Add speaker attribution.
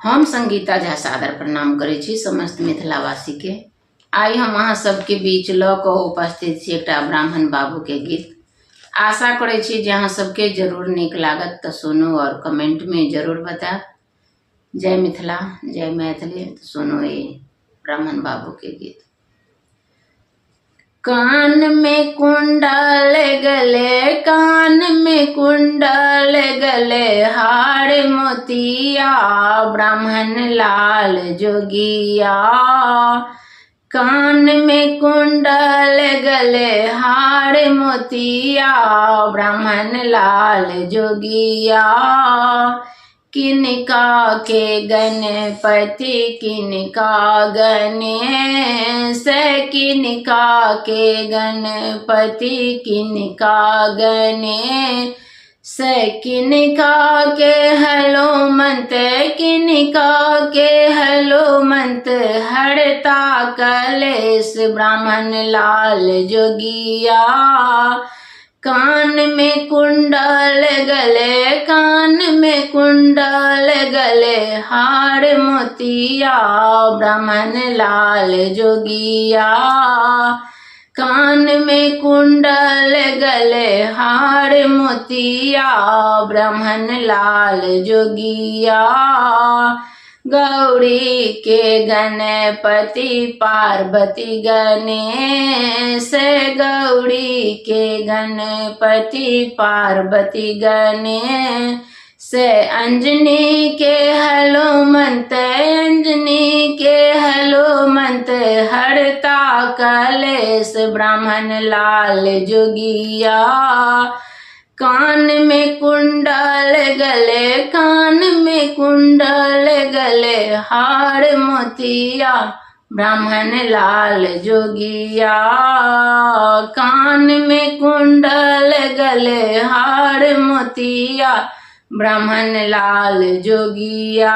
Speaker 1: हम संगीता झा सादर प्रणाम करै छी समस्त मिथिलावासी के। आई हम अहाँ सबके बीच ल क उपस्थित छी एकटा ब्राह्मण बाबू के गीत। आशा करै छी जे अहाँ सबके जरूर नीक लागत, तो सुनू और कमेंट में जरूर बताएब। जय मिथिला, जय मैथिली। तो सुनो ये ब्राह्मण बाबू के गीत। कान में कुंडल गले, कान में कुंडल गले, हार मोतिया ब्राह्मण लाल जोगिया। कान में कुंडल गले, हार मोतिया ब्राह्मण लाल जोगिया। किनका के गणपति किनका गणेश, किनका के गणपति किनका गणेश, किनका के हनुमंत किनका के हनुमंत, हरता कलेश ब्राह्मण लाल जोगिया। कान में कुंडल गले, कान में कुंडल गले, हार मोतिया ब्राह्मण लाल जोगिया। कान में कुंडल गले, हार मोतिया ब्राह्मण लाल जोगिया। गौरी के गणपति पार्वती गणेश, गौरी के गणपति पार्वती गणेश, अंजनी के हनुमंत अंजनी के हनुमंत, हरता कलेश ब्राह्मण लाल जोगिया। कान में कुंडल गले, कान में कुंडल गले, हार मोतिया ब्राह्मण लाल जोगिया। कान में कुंडल गले, हार मोतिया ब्राह्मण लाल जोगिया।